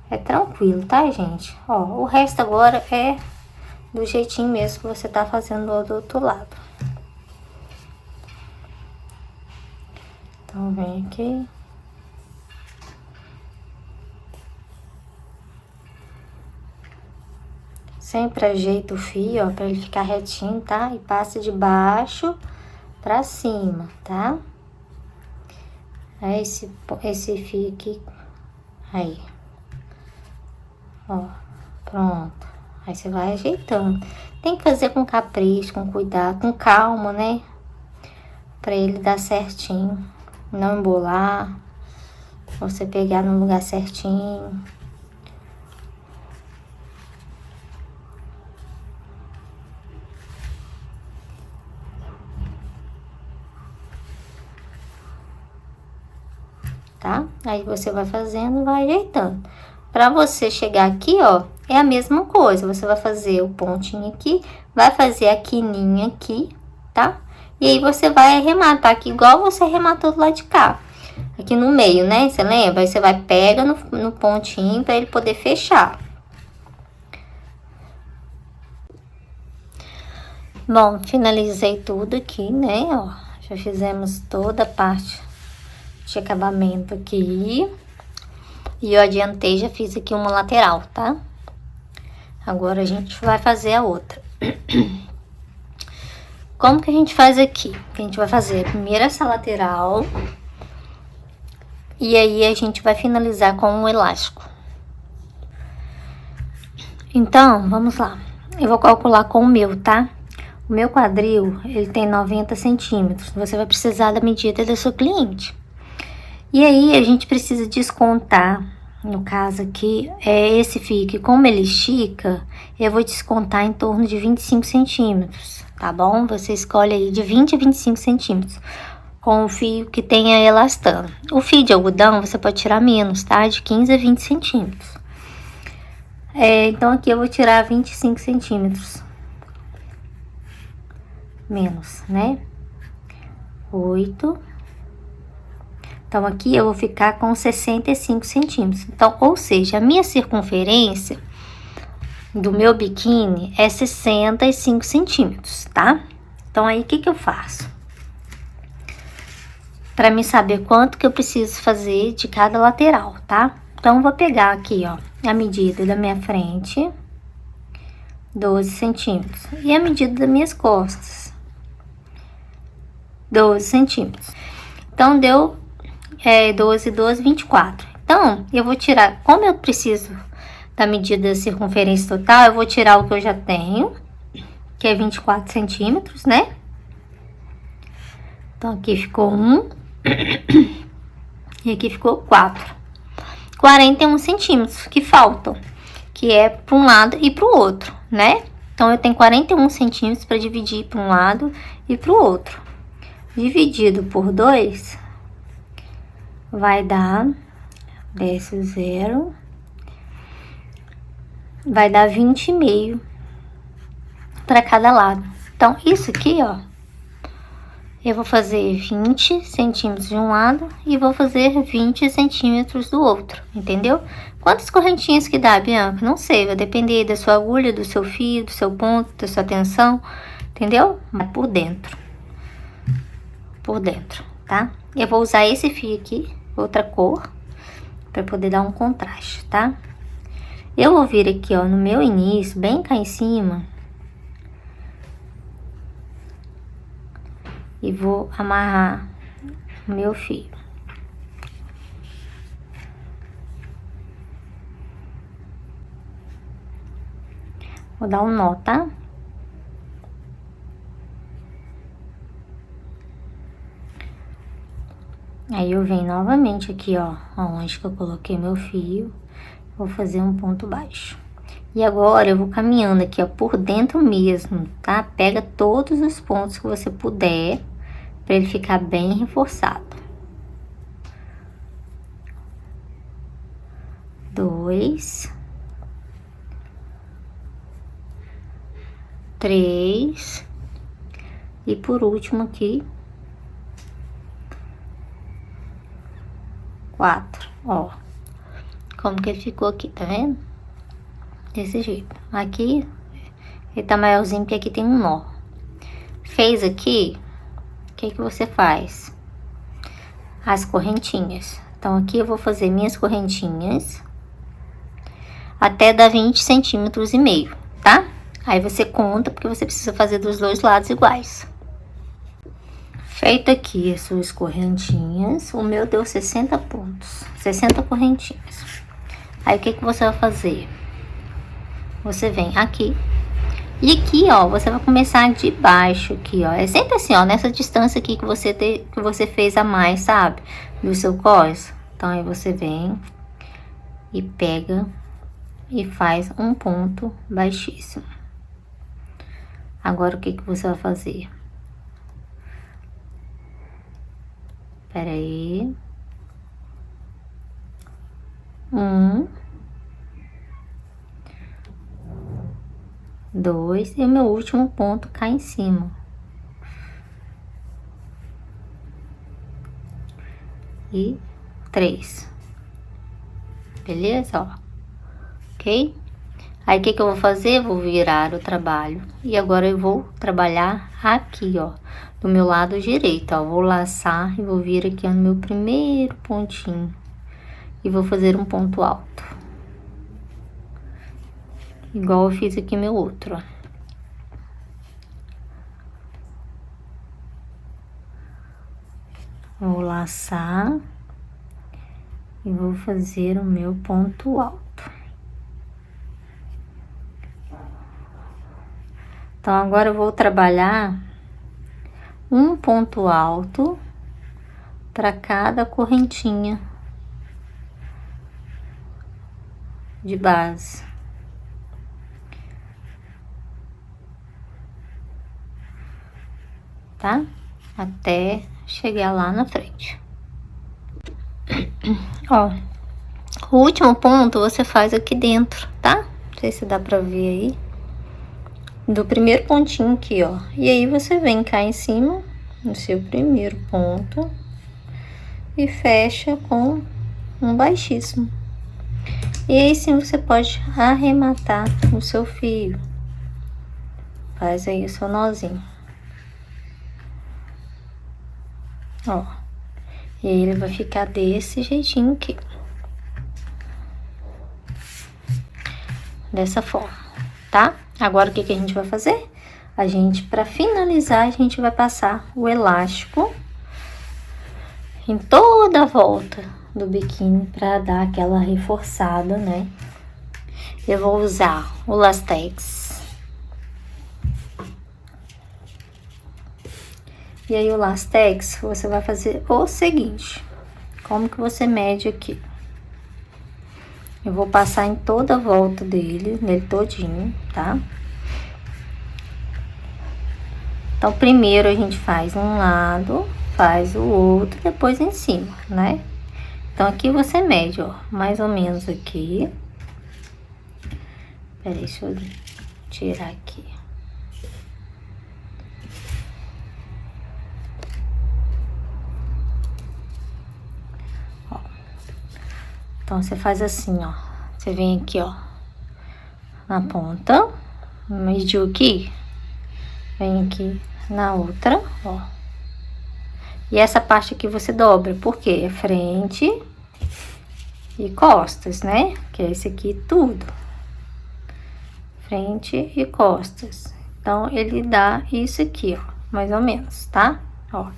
é tranquilo, tá, gente? Ó, o resto agora é do jeitinho mesmo que você tá fazendo do outro lado. Então, vem aqui. Sempre ajeita o fio, ó, pra ele ficar retinho, tá? E passa de baixo pra cima, tá? Aí, esse fio aqui, aí. Ó, pronto. Aí, você vai ajeitando. Tem que fazer com capricho, com cuidado, com calma, né? Pra ele dar certinho. Não embolar. Você pegar no lugar certinho. Tá? Aí você vai fazendo, vai ajeitando. Pra você chegar aqui, ó, é a mesma coisa. Você vai fazer o pontinho aqui, vai fazer a quininha aqui, tá? E aí você vai arrematar aqui, igual você arrematou do lado de cá. Aqui no meio, né? Você lembra? Aí você vai pega no pontinho pra ele poder fechar. Bom, finalizei tudo aqui, né? Ó, já fizemos toda a parte de acabamento aqui. E eu adiantei, já fiz aqui uma lateral, tá? Agora a gente vai fazer a outra. Como que a gente faz aqui? A gente vai fazer primeiro essa lateral. E aí a gente vai finalizar com um elástico. Então, vamos lá. Eu vou calcular com o meu, tá? O meu quadril, ele tem 90 centímetros. Você vai precisar da medida da sua cliente. E aí, a gente precisa descontar, no caso aqui, esse fio que, como ele estica, eu vou descontar em torno de 25 centímetros, tá bom? Você escolhe aí de 20 a 25 centímetros, com o fio que tenha elastano. O fio de algodão, você pode tirar menos, tá? De 15 a 20 centímetros. Então, aqui eu vou tirar 25 centímetros. Menos, né? 8. Então, aqui eu vou ficar com 65 centímetros. Então, ou seja, a minha circunferência do meu biquíni é 65 centímetros, tá? Então, aí, o que que eu faço? Pra mim saber quanto que eu preciso fazer de cada lateral, tá? Então, eu vou pegar aqui, ó, a medida da minha frente, 12 centímetros. E a medida das minhas costas, 12 centímetros. Então, deu 12, 12, 24. Então, eu vou tirar, como eu preciso da medida da circunferência total, eu vou tirar o que eu já tenho, que é 24 centímetros, né? Então, aqui ficou 1 e aqui ficou 4. 41 centímetros que faltam, que é para um lado e para o outro, né? Então, eu tenho 41 centímetros para dividir para um lado e para o outro. Dividido por 2, vai dar, desce o 0, vai dar 20,5 para cada lado. Então, isso aqui, ó, eu vou fazer 20 centímetros de um lado e vou fazer 20 centímetros do outro, entendeu? Quantas correntinhas que dá, Bianca? Não sei, vai depender da sua agulha, do seu fio, do seu ponto, da sua tensão, entendeu? Mas por dentro, tá? Eu vou usar esse fio aqui, outra cor, para poder dar um contraste, tá? Eu vou vir aqui, ó, no meu início, bem cá em cima, e vou amarrar o meu fio. Vou dar um nó, tá? Aí eu venho novamente aqui, ó, aonde que eu coloquei meu fio, vou fazer um ponto baixo. E agora eu vou caminhando aqui, ó, por dentro mesmo, tá? Pega todos os pontos que você puder, para ele ficar bem reforçado. 2, 3 e por último aqui 4, ó, como que ele ficou aqui, tá vendo? Desse jeito. Aqui ele tá maiorzinho porque aqui tem um nó. Fez aqui, o que que você faz? As correntinhas. Então aqui eu vou fazer minhas correntinhas até dar 20 centímetros e meio, tá? Aí você conta, porque você precisa fazer dos dois lados iguais. Feito aqui as suas correntinhas, o meu deu 60 pontos, 60 correntinhas. Aí o que que você vai fazer? Você vem aqui, e aqui, ó, você vai começar de baixo aqui, ó. É sempre assim, ó, nessa distância aqui que você fez a mais, sabe? Do seu cós. Então, aí você vem e pega e faz um ponto baixíssimo. Agora, o que que você vai fazer? Espera aí. 1, 2 e o meu último ponto cá em cima. E 3. Beleza, ó. Ok? Aí, o que que eu vou fazer? Vou virar o trabalho. E agora eu vou trabalhar aqui, ó, do meu lado direito, ó. Vou laçar e vou vir aqui, ó, no meu primeiro pontinho. E vou fazer um ponto alto. Igual eu fiz aqui meu outro, ó. Vou laçar e vou fazer o meu ponto alto. Então, agora eu vou trabalhar um ponto alto para cada correntinha de base. Tá? Até chegar lá na frente. Ó, o último ponto você faz aqui dentro, tá? Não sei se dá pra ver aí. Do primeiro pontinho aqui, ó. E aí você vem cá em cima, no seu primeiro ponto, e fecha com um baixíssimo. E aí sim você pode arrematar o seu fio. Faz aí o seu nozinho. Ó. E aí ele vai ficar desse jeitinho aqui. Dessa forma, tá? Agora o que que a gente vai fazer? A gente, pra finalizar, a gente vai passar o elástico em toda a volta do biquíni pra dar aquela reforçada, né? Eu vou usar o Lastex. E aí o lastex, você vai fazer o seguinte. Como que você mede aqui? Eu vou passar em toda a volta dele, nele todinho, tá? Então, primeiro a gente faz um lado, faz o outro, depois em cima, né? Então, aqui você mede, ó, mais ou menos aqui. Peraí, deixa eu tirar aqui. Ó. Então, você faz assim, ó. Você vem aqui, ó, na ponta, mediu aqui, vem aqui na outra, ó. E essa parte aqui você dobra, porque é frente e costas, né? Que é esse aqui tudo. Frente e costas. Então, ele dá isso aqui, ó, mais ou menos, tá? Ó, a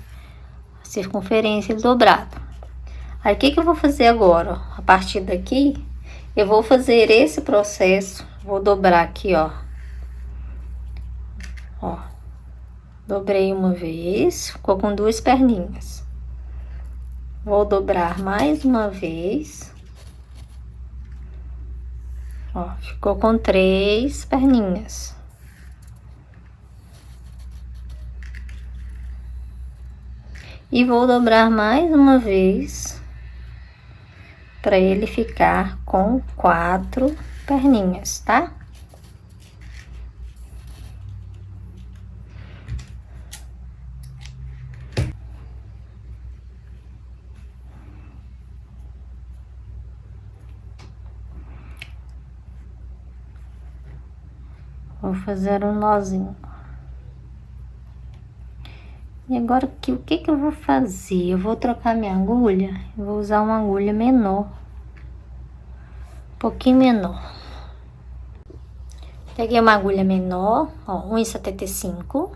circunferência dobrada. Aí, o que que eu vou fazer agora, ó? A partir daqui, eu vou fazer esse processo, vou dobrar aqui, ó. Ó, dobrei uma vez, ficou com duas perninhas. Vou dobrar mais uma vez. Ó, ficou com 3 perninhas. E vou dobrar mais uma vez, para ele ficar com 4 perninhas, tá? Vou fazer um nozinho. E agora aqui, o que que eu vou fazer? Eu vou trocar minha agulha, eu vou usar uma agulha menor. Um pouquinho menor. Peguei uma agulha menor, ó, 1,75.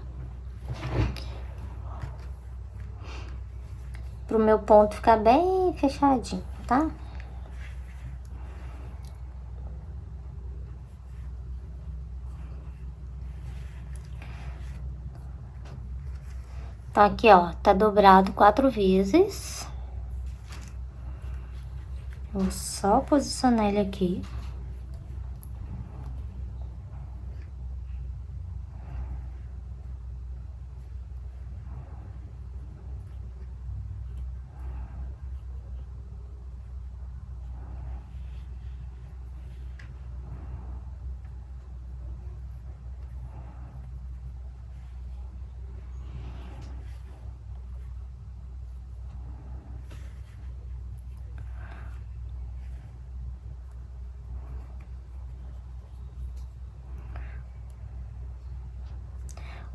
Pro meu ponto ficar bem fechadinho, tá? Então, aqui, ó, tá dobrado 4 vezes. Vou só posicionar ele aqui.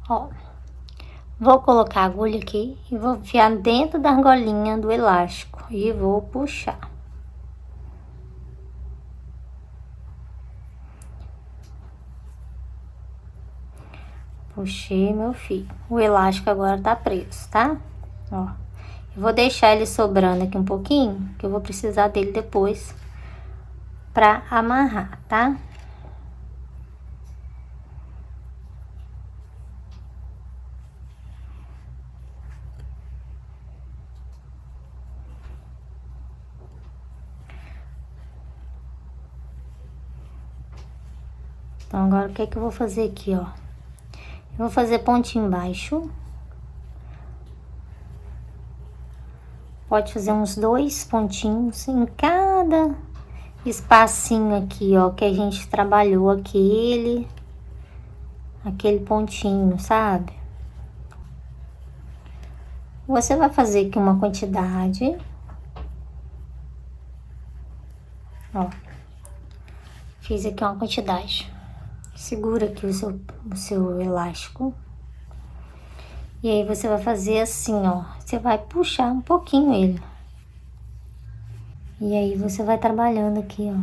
Ó, vou colocar a agulha aqui e vou enfiar dentro da argolinha do elástico e vou puxar. Puxei meu fio. O elástico agora tá preso, tá? Ó, eu vou deixar ele sobrando aqui um pouquinho, que eu vou precisar dele depois pra amarrar, tá? Então, agora o que é que eu vou fazer aqui, ó? Eu vou fazer pontinho embaixo. Pode fazer uns 2 pontinhos em cada espacinho aqui, ó, que a gente trabalhou aquele pontinho, sabe? Você vai fazer aqui uma quantidade. Ó, fiz aqui uma quantidade. Segura aqui o seu elástico. E aí, você vai fazer assim, ó. Você vai puxar um pouquinho ele. E aí, você vai trabalhando aqui, ó.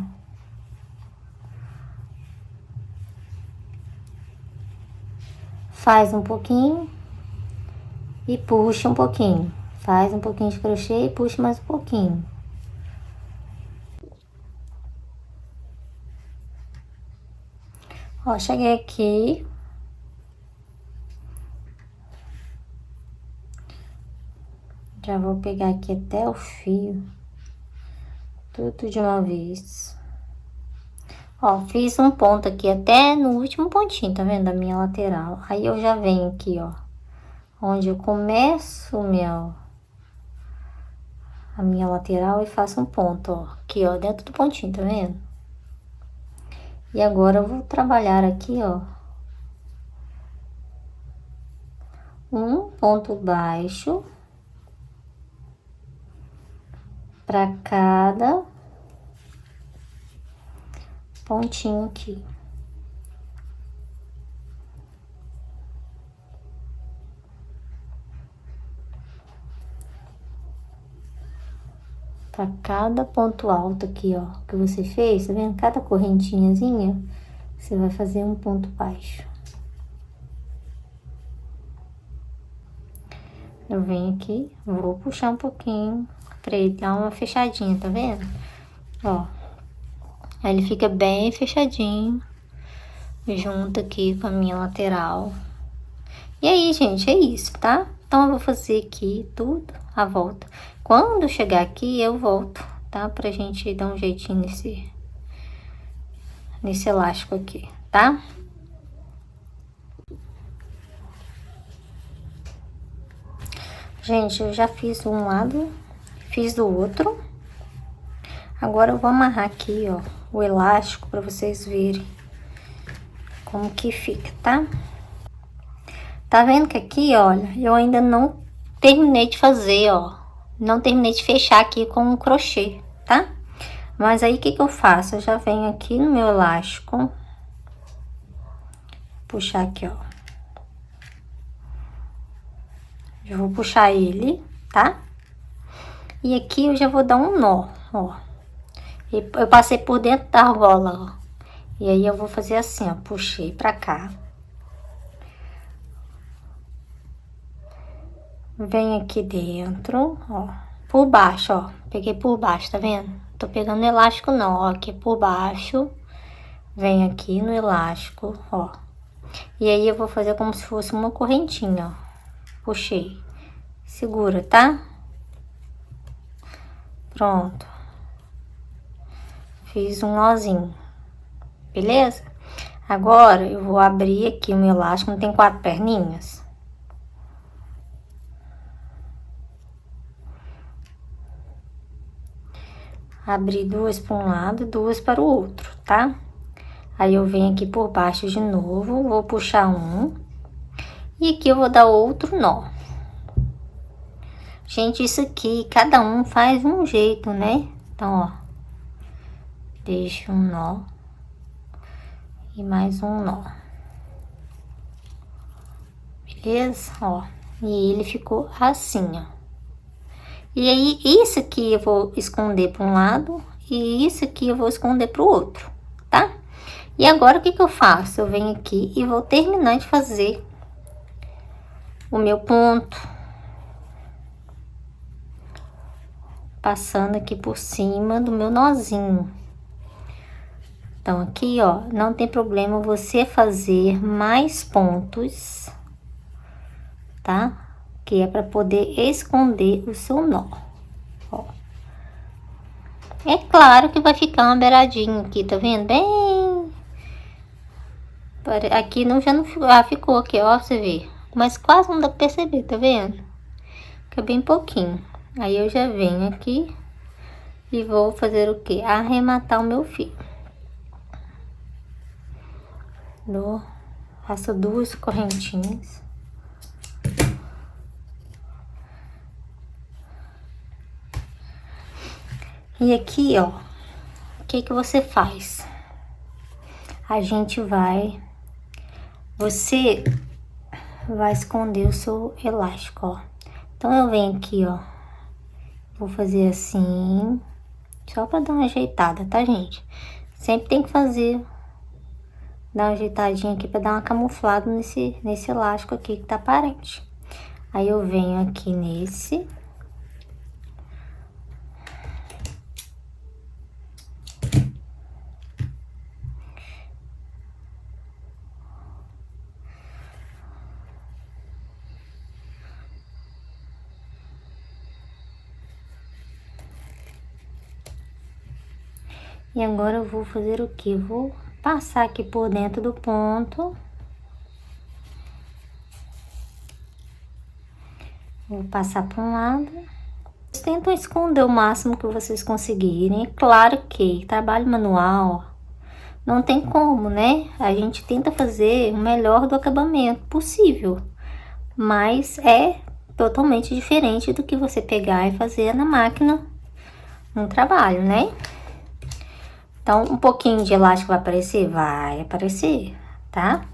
Faz um pouquinho e puxa um pouquinho. Faz um pouquinho de crochê e puxa mais um pouquinho. Ó, cheguei aqui. vou pegar aqui até o fio, tudo de uma vez. Ó, fiz um ponto aqui até no último pontinho, tá vendo? Da minha lateral. Aí eu já venho aqui, ó, onde eu começo a minha lateral e faço um ponto, ó, aqui, ó, dentro do pontinho, tá vendo? E agora eu vou trabalhar aqui, ó, um ponto baixo para cada pontinho aqui. Para cada ponto alto aqui, ó, que você fez, tá vendo? Cada correntinhazinha, você vai fazer um ponto baixo. Eu venho aqui, vou puxar um pouquinho pra ele dar uma fechadinha, tá vendo? Ó, aí ele fica bem fechadinho, junto aqui com a minha lateral. E aí, gente, é isso, tá? Então, eu vou fazer aqui tudo à volta. Quando chegar aqui, eu volto, tá? Pra gente dar um jeitinho nesse elástico aqui, tá? Gente, eu já fiz um lado, fiz do outro. Agora eu vou amarrar aqui, ó, o elástico pra vocês verem como que fica, tá? Tá vendo que aqui, olha, eu ainda não terminei de fazer, ó. Não terminei de fechar aqui com um crochê, tá? Mas aí, o que que eu faço? Eu já venho aqui no meu elástico. Puxar aqui, ó. Eu vou puxar ele, tá? E aqui eu já vou dar um nó, ó. Eu passei por dentro da argola, ó. E aí, eu vou fazer assim, ó. Puxei pra cá. Venho aqui dentro, ó. Por baixo, ó. Peguei por baixo, tá vendo? Tô pegando elástico não, ó. Aqui por baixo. Venho aqui no elástico, ó. E aí, eu vou fazer como se fosse uma correntinha, ó. Puxei. Segura, tá? Pronto. Fiz um nozinho. Beleza? Agora, eu vou abrir aqui o meu elástico. Não tem 4 perninhas? Abri 2 para um lado e 2 para o outro, tá? Aí, eu venho aqui por baixo de novo. Vou puxar um. E aqui eu vou dar outro nó. Gente, isso aqui, cada um faz um jeito, né? Então, ó. Deixa um nó. E mais um nó. Beleza? Ó. E ele ficou assim, ó. E aí, isso aqui eu vou esconder para um lado. E isso aqui eu vou esconder para o outro, tá? E agora, o que que eu faço? Eu venho aqui e vou terminar de fazer o meu ponto. Passando aqui por cima do meu nozinho. Então, aqui, ó, não tem problema você fazer mais pontos, tá? Que é para poder esconder o seu nó, ó. É claro que vai ficar uma beiradinha aqui, tá vendo? Bem... Aqui não, já não ficou, ficou aqui, ó, pra você ver. Mas quase não dá pra perceber, tá vendo? Fica bem pouquinho. Aí eu já venho aqui e vou fazer o quê? Arrematar o meu fio. Faço 2 correntinhas. E aqui, ó, o que que você faz? A gente vai... Você vai esconder o seu elástico, ó. Então, eu venho aqui, ó. Vou fazer assim. Só pra dar uma ajeitada, tá, gente? Sempre tem que fazer... Dar uma ajeitadinha aqui pra dar uma camuflada nesse elástico aqui que tá aparente. Aí, eu venho aqui nesse... E agora eu vou fazer o que? Vou passar aqui por dentro do ponto. Vou passar para um lado. Vocês tentam esconder o máximo que vocês conseguirem. É claro que trabalho manual não tem como, né? A gente tenta fazer o melhor do acabamento possível. Mas é totalmente diferente do que você pegar e fazer na máquina no trabalho, né? Então, um pouquinho de elástico vai aparecer? Vai aparecer, tá?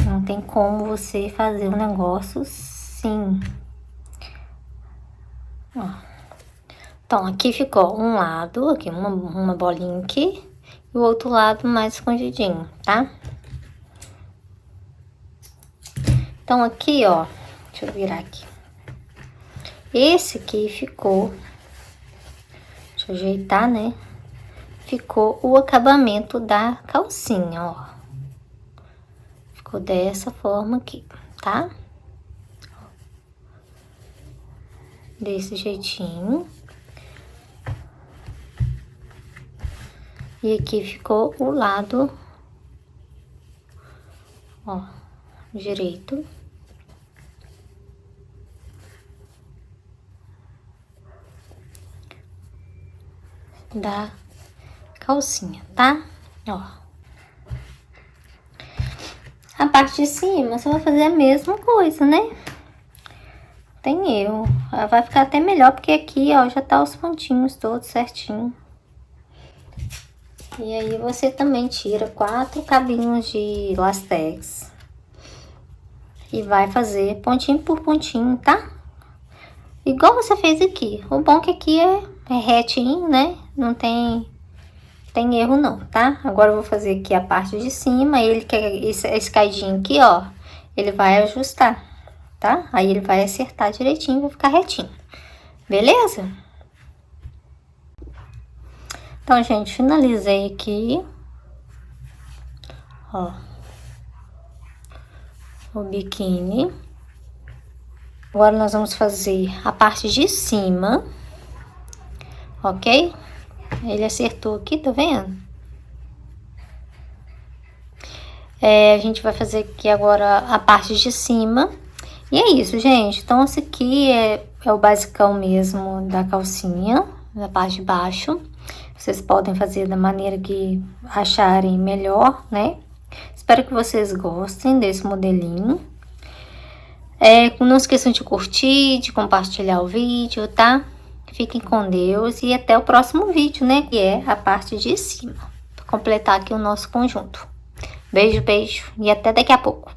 Não tem como você fazer um negócio assim. Ó. Então, aqui ficou um lado, aqui uma bolinha aqui, e o outro lado mais escondidinho, tá? Então, aqui, ó, deixa eu virar aqui. Esse aqui ficou, deixa eu ajeitar, né? Ficou o acabamento da calcinha, ó. Ficou dessa forma aqui, tá? Desse jeitinho. E aqui ficou o lado, ó, direito. Da calcinha, tá? Ó. A parte de cima, você vai fazer a mesma coisa, né? Tem erro. Vai ficar até melhor, porque aqui, ó, já tá os pontinhos todos certinho. E aí, você também tira 4 cabinhos de lastex. E vai fazer pontinho por pontinho, tá? Igual você fez aqui. O bom é que aqui é retinho, né? Não tem erro não, tá? Agora eu vou fazer aqui a parte de cima. Ele que é esse caidinho aqui, ó. Ele vai ajustar, tá? Aí ele vai acertar direitinho, vai ficar retinho. Beleza? Então, gente, finalizei aqui. Ó. O biquíni. Agora nós vamos fazer a parte de cima. Ok? Ele acertou aqui, tá vendo? A gente vai fazer aqui agora a parte de cima. E é isso, gente. Então, esse aqui é o basicão mesmo da calcinha, da parte de baixo. Vocês podem fazer da maneira que acharem melhor, né? Espero que vocês gostem desse modelinho. Não esqueçam de curtir, de compartilhar o vídeo, tá? Fiquem com Deus e até o próximo vídeo, né? Que é a parte de cima. Pra completar aqui o nosso conjunto. Beijo, beijo e até daqui a pouco.